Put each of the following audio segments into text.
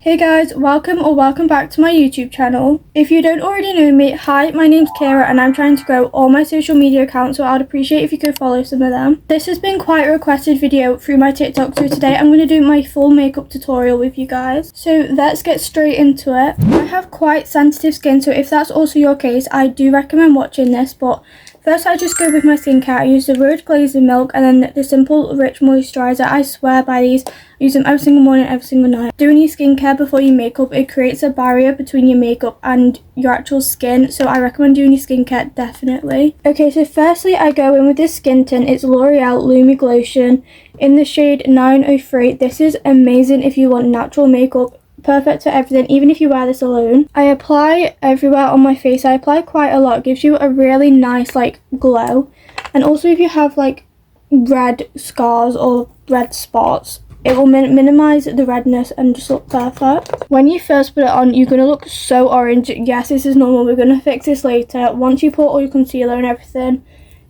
Hey guys, welcome back to my YouTube channel. If you don't already know me, hi, my name's Kira and I'm trying to grow all my social media accounts, so I'd appreciate if you could follow some of them. This has been quite a requested video through my TikTok, so today I'm going to do my full makeup tutorial with you guys. So let's get straight into it. I have quite sensitive skin, so if that's also your case, I do recommend watching this, but first I just go with my skincare. I use the Road Glazing Milk and then the Simple Rich Moisturiser. I swear by these. I use them every single morning, every single night. Doing your skincare before your makeup, it creates a barrier between your makeup and your actual skin, so I recommend doing your skincare definitely. Okay, so firstly I go in with this skin tint. It's L'Oreal Lumi Glotion in the shade 903. This is amazing if you want natural makeup. Perfect for everything, even if you wear this alone. I apply everywhere on my face. I apply quite a lot. It gives you a really nice like glow, and also if you have like red scars or red spots, it will minimize the redness and just look perfect. When you first put it on, you're going to look so orange. Yes, this is normal. We're going to fix this later. Once you put all your concealer and everything,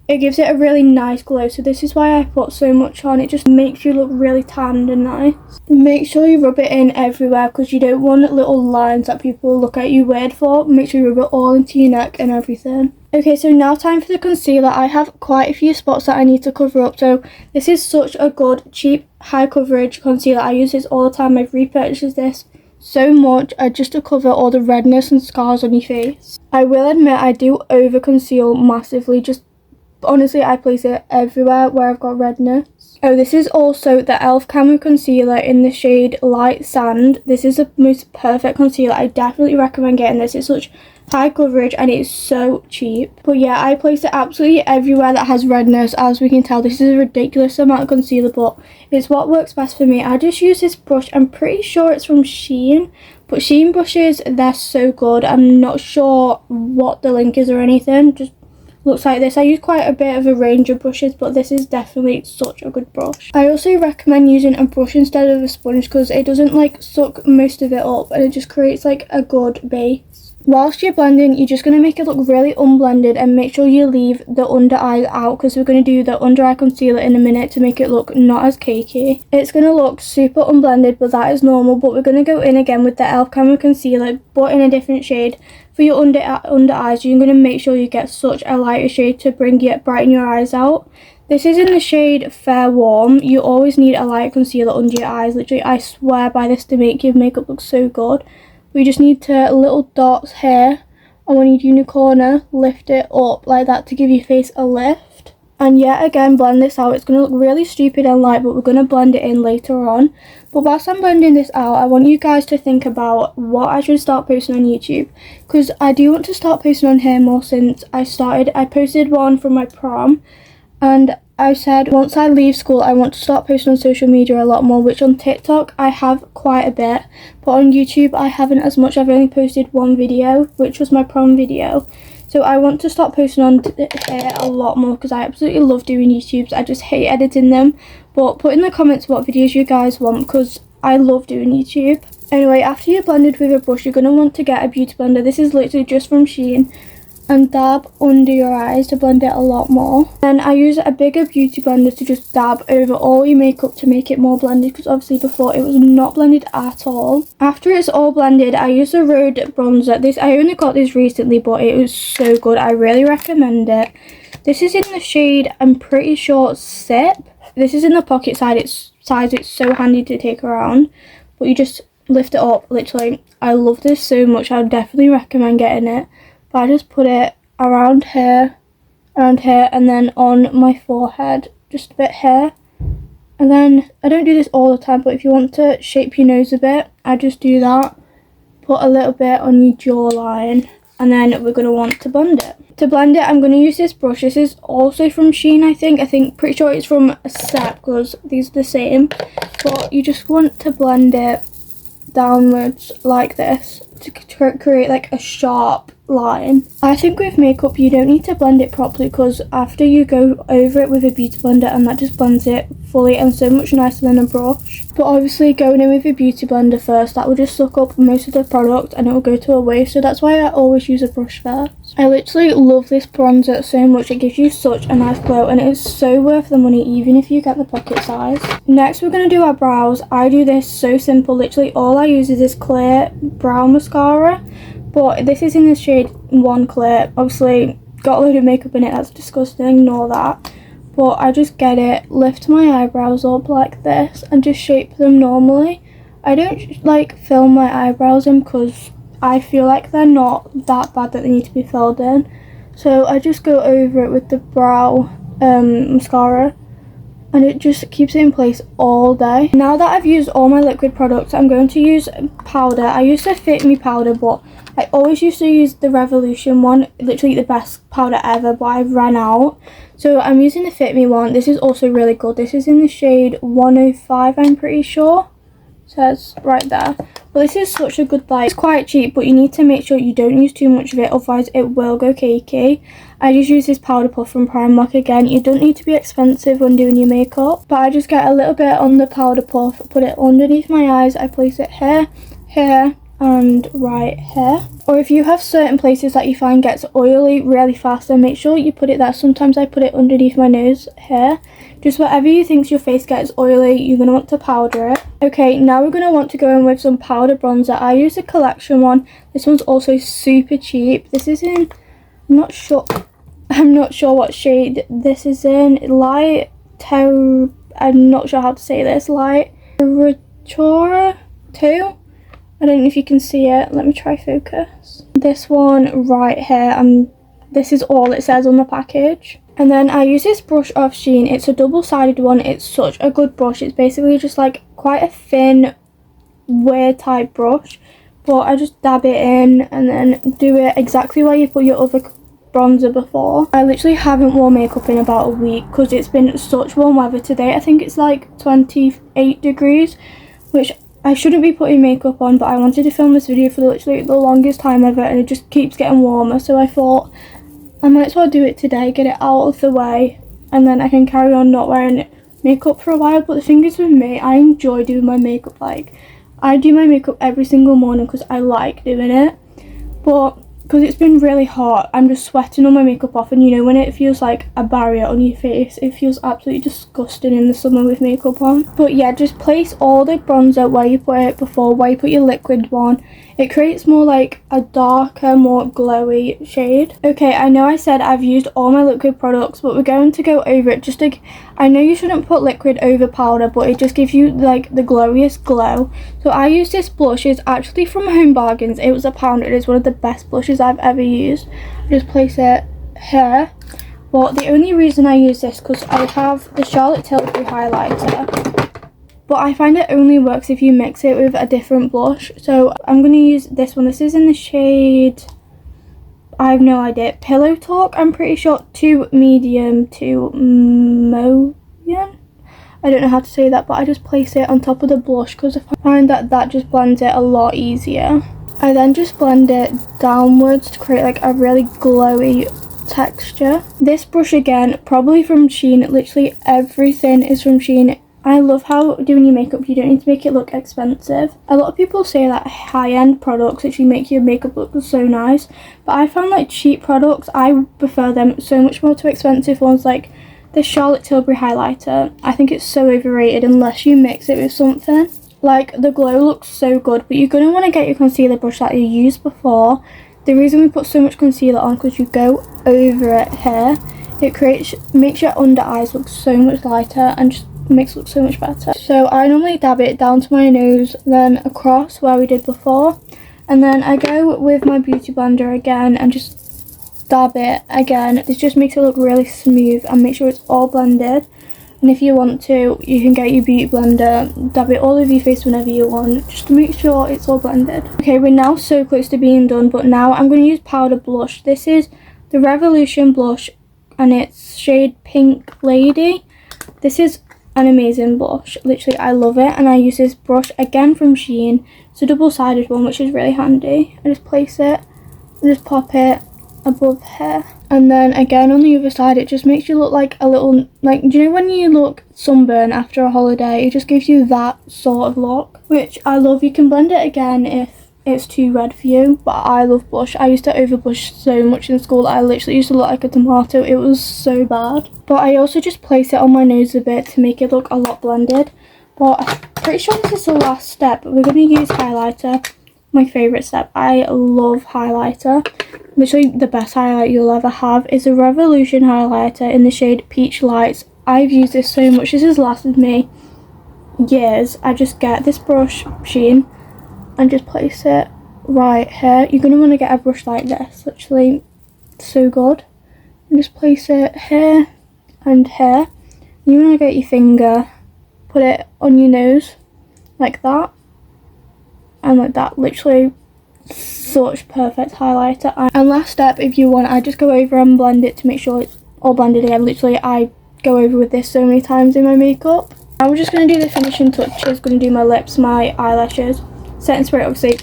it gives it a really nice glow. So this is why I put so much on. It just makes you look really tanned and nice. Make sure you rub it in everywhere because you don't want little lines that people look at you weird for. Make sure you rub it all into your neck and everything. Okay, so now time for the concealer. I have quite a few spots that I need to cover up. So this is such a good, cheap, high coverage concealer. I use this all the time. I've repurchased this so much just to cover all the redness and scars on your face. I will admit I do over conceal massively. Just honestly, I place it everywhere where I've got redness. Oh, this is also the e.l.f. Camo Concealer in the shade Light Sand. This is the most perfect concealer. I definitely recommend getting this. It's such high coverage and it's so cheap. But yeah, I place it absolutely everywhere that has redness. As we can tell, this is a ridiculous amount of concealer, but it's what works best for me. I just use this brush. I'm pretty sure it's from Shein, but Shein brushes, they're so good. I'm not sure what the link is or anything. Just looks like this. I use quite a bit of a range of brushes, but this is definitely such a good brush. I also recommend using a brush instead of a sponge because it doesn't like suck most of it up and it just creates like a good base. Whilst you're blending, you're just going to make it look really unblended and make sure you leave the under eyes out because we're going to do the under eye concealer in a minute to make it look not as cakey. It's going to look super unblended, but that is normal. But we're going to go in again with the e.l.f. Camo Concealer, but in a different shade. For your under eyes, you're going to make sure you get such a lighter shade to brighten your eyes out. This is in the shade Fair Warm. You always need a light concealer under your eyes. Literally, I swear by this to make your makeup look so good. We just need to little dots here, and when you do in your corner, lift it up like that to give your face a lift. And yet again, blend this out. It's going to look really stupid and light, but we're going to blend it in later on. But whilst I'm blending this out, I want you guys to think about what I should start posting on YouTube. Because I do want to start posting on here more since I started. I posted one from my prom. And I said once I leave school, I want to start posting on social media a lot more. Which on TikTok, I have quite a bit. But on YouTube, I haven't as much. I've only posted one video, which was my prom video. So I want to start posting on here a lot more because I absolutely love doing YouTubes. I just hate editing them. But put in the comments what videos you guys want because I love doing YouTube. Anyway, after you're blended with a brush, you're going to want to get a beauty blender. This is literally just from Shein. And dab under your eyes to blend it a lot more. Then I use a bigger beauty blender to just dab over all your makeup to make it more blended because obviously before it was not blended at all. After it's all blended, I use the Road bronzer. I only got this recently, but it was so good. I really recommend it. This is in the shade, I'm pretty sure, Sip. This is in the pocket size. It's so handy to take around. But you just lift it up, literally. I love this so much. I would definitely recommend getting it. But I just put it around here, and then on my forehead, just a bit here. And then, I don't do this all the time, but if you want to shape your nose a bit, I just do that. Put a little bit on your jawline, and then we're going to want to blend it. To blend it, I'm going to use this brush. This is also from Shein, I think. Pretty sure it's from Sep, because these are the same. But you just want to blend it downwards like this to create like a sharp line. I think with makeup you don't need to blend it properly, because after you go over it with a beauty blender, and that just blends it fully and so much nicer than a brush. But obviously going in with a beauty blender first, that will just suck up most of the product and it will go to a waste, so that's why I always use a brush first. I literally love this bronzer so much. It gives you such a nice glow and it is so worth the money even if you get the pocket size. Next we're going to do our brows. I do this so simple. Literally all I use is this clear brow mascara, but this is in the shade 1 Clear. Obviously got a load of makeup in it, that's disgusting, ignore that. But I just get it, lift my eyebrows up like this and just shape them normally. I don't like fill my eyebrows in because I feel like they're not that bad that they need to be filled in. So I just go over it with the brow mascara and it just keeps it in place all day. Now that I've used all my liquid products, I'm going to use powder. I used to Fit Me powder, but I always used to use the Revolution one, literally the best powder ever, but I ran out. So I'm using the Fit Me one. This is also really good. This is in the shade 105, I'm pretty sure. It says right there. But this is such a good light. It's quite cheap, but you need to make sure you don't use too much of it, otherwise it will go cakey. I just use this powder puff from Primark again. You don't need to be expensive when doing your makeup, but I just get a little bit on the powder puff, put it underneath my eyes. I place it here, here, and right here. Or if you have certain places that you find gets oily really fast, then make sure you put it there. Sometimes I put it underneath my nose here. Just wherever you think your face gets oily, you're going to want to powder it. Okay, now we're going to want to go in with some powder bronzer. I use a collection one. This one's also super cheap. This is in, I'm not sure what shade this is in. I'm not sure how to say this. Light Terratura 2. I don't know if you can see it. Let me try focus. This one right here, this is all it says on the package. And then I use this brush off Shein. It's a double-sided one. It's such a good brush. It's basically just like quite a thin, weird type brush. But I just dab it in and then do it exactly where you put your other bronzer before. I literally haven't worn makeup in about a week because it's been such warm weather today. I think it's like 28 degrees, which I shouldn't be putting makeup on, but I wanted to film this video for literally the longest time ever and it just keeps getting warmer, so I thought I might as well do it today, get it out of the way, and then I can carry on not wearing makeup for a while. But the thing is with me, I enjoy doing my makeup. Like, I do my makeup every single morning because I like doing it, but because it's been really hot, I'm just sweating all my makeup off, and you know when it feels like a barrier on your face, it feels absolutely disgusting in the summer with makeup on. But yeah, just place all the bronzer where you put it before, where you put your liquid one. It creates more like a darker, more glowy shade. Okay, I know I said I've used all my liquid products, but we're going to go over it just to, I know you shouldn't put liquid over powder, but it just gives you like the glowiest glow. So I use this blush. It's actually from Home Bargains. It was £1. It is one of the best blushes I've ever used. I just place it here. But the only reason I use this because I have the Charlotte Tilbury highlighter, but I find it only works if you mix it with a different blush. So I'm going to use this one. This is in the shade, I have no idea, Pillow Talk, I'm pretty sure, to medium to Moyan. I don't know how to say that, but I just place it on top of the blush because I find that that just blends it a lot easier. I then just blend it downwards to create like a really glowy texture. This brush again, probably from Shein. Literally everything is from Shein. I love how doing your makeup, you don't need to make it look expensive. A lot of people say that high-end products actually make your makeup look so nice, but I found like cheap products, I prefer them so much more to expensive ones. Like this Charlotte Tilbury highlighter, I think it's so overrated unless you mix it with something. Like the glow looks so good, but you're going to want to get your concealer brush that you used before. The reason we put so much concealer on because you go over it here. It makes your under eyes look so much lighter and just makes it look so much better. So I normally dab it down to my nose, then across where we did before, and then I go with my beauty blender again and just dab it again. This just makes it look really smooth and make sure it's all blended. And if you want to, you can get your beauty blender, dab it all over your face whenever you want, just to make sure it's all blended. Okay, we're now so close to being done, but now I'm going to use powder blush. This is the Revolution blush and it's shade Pink Lady. This is an amazing blush. Literally, I love it. And I use this brush again from Shein. It's a double-sided one, which is really handy. I just place it and just pop it above here. And then again on the other side, it just makes you look like a little, like, do you know when you look sunburn after a holiday? It just gives you that sort of look, which I love. You can blend it again if it's too red for you, but I love blush. I used to over blush so much in school. I literally used to look like a tomato. It was so bad. But I also just place it on my nose a bit to make it look a lot blended. But I'm pretty sure this is the last step. We're going to use highlighter. My favourite step. I love highlighter. Literally the best highlight you'll ever have is a Revolution highlighter in the shade Peach Lights. I've used this so much. This has lasted me years. I just get this brush, Shein, and just place it right here. You're going to want to get a brush like this. Literally so good. And just place it here and here. You want to get your finger, put it on your nose like that. And like that. Literally such perfect highlighter. And last step, if you want, I just go over and blend it to make sure it's all blended again. Literally I go over with this so many times in my makeup. Now we're just going to do the finishing touches. Going to do my lips, my eyelashes, setting spray. Obviously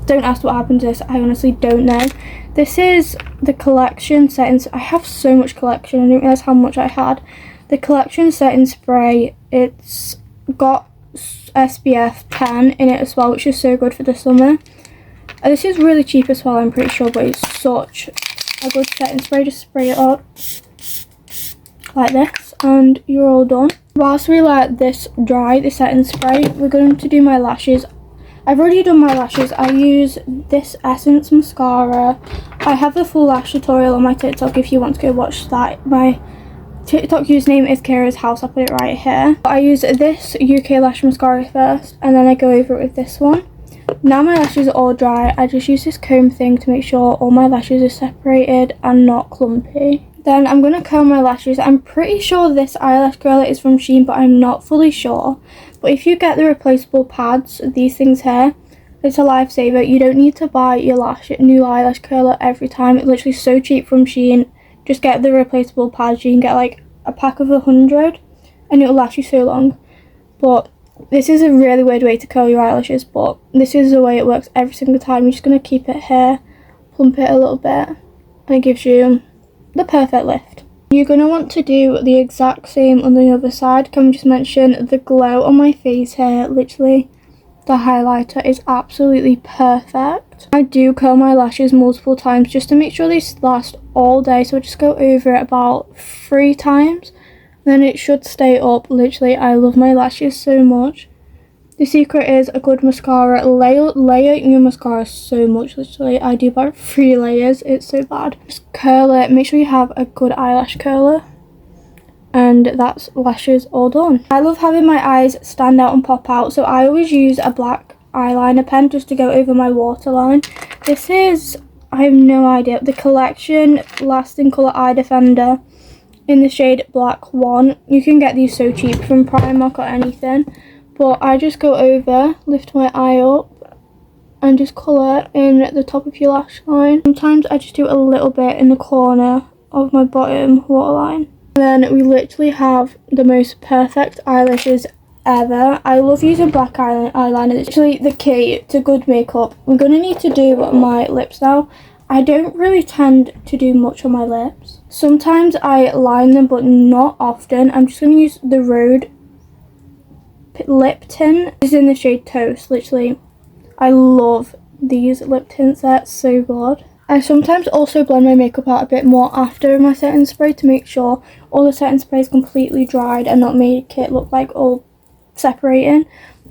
don't ask what happened to this, I honestly don't know. This is the collection setting. I have so much collection, I didn't realise how much I had. The collection setting spray, it's got SPF 10 in it as well, which is so good for the summer. This is really cheap as well, I'm pretty sure, but it's such a good setting spray. Just spray it up like this and you're all done. Whilst we let this dry, the setting spray, we're going to do my lashes. I've already done my lashes. I use this Essence mascara. I have the full lash tutorial on my TikTok if you want to go watch that. My TikTok username is Kira's House. I'll put it right here. I use this UK lash mascara first and then I go over it with this one. Now my lashes are all dry, I just use this comb thing to make sure all my lashes are separated and not clumpy. Then I'm going to comb my lashes. I'm pretty sure this eyelash curler is from Shein, but I'm not fully sure. But if you get the replaceable pads, these things here, it's a lifesaver. You don't need to buy your new eyelash curler every time. It's literally so cheap from Shein. Just get the replaceable pads. You can get like a pack of 100 and it'll last you so long. But this is a really weird way to curl your eyelashes, but this is the way it works every single time. You're just going to keep it here, plump it a little bit, and it gives you the perfect lift. You're going to want to do the exact same on the other side. Can we just mention the glow on my face here? Literally, the highlighter is absolutely perfect. I do curl my lashes multiple times just to make sure they last all day. So I just go over it about 3 times. Then it should stay up. Literally, I love my lashes so much. The secret is a good mascara. Layer your mascara so much. Literally, I do about 3 layers. It's so bad. Just curl it. Make sure you have a good eyelash curler. And that's lashes all done. I love having my eyes stand out and pop out. So I always use a black eyeliner pen just to go over my waterline. This is, I have no idea, the Collection Lasting Colour Eye Defender in the shade Black 1. You can get these so cheap from Primark or anything. But I just go over, lift my eye up, and just colour in the top of your lash line. Sometimes I just do a little bit in the corner of my bottom waterline. And then we literally have the most perfect eyelashes ever. I love using black eyeliner. It's actually the key to good makeup. We're going to need to do my lips now. I don't really tend to do much on my lips. Sometimes I line them, but not often. I'm just going to use the Rhode lip tint. This is in the shade Toast. Literally, I love these lip tints. They're so good. I sometimes also blend my makeup out a bit more after my setting spray to make sure all the setting spray is completely dried and not make it look like all separating.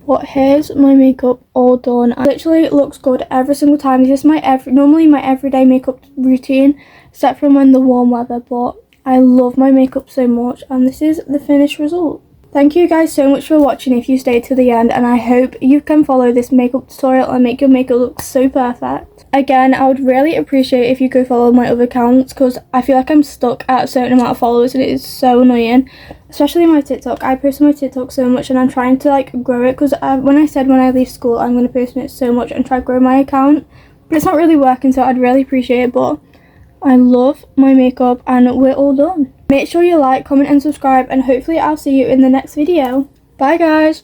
But here's my makeup all done. It literally looks good every single time. This is normally my everyday makeup routine, except for when the warm weather, but I love my makeup so much, and this is the finished result. Thank you guys so much for watching if you stayed to the end, and I hope you can follow this makeup tutorial and make your makeup look so perfect. Again, I would really appreciate if you could follow my other accounts, because I feel like I'm stuck at a certain amount of followers and it is so annoying. Especially my TikTok. I post on my TikTok so much and I'm trying to like grow it, because when I said when I leave school I'm going to post on it so much and try to grow my account, but it's not really working, so I'd really appreciate it. But I love my makeup and we're all done. Make sure you like, comment and subscribe, and hopefully I'll see you in the next video. Bye guys!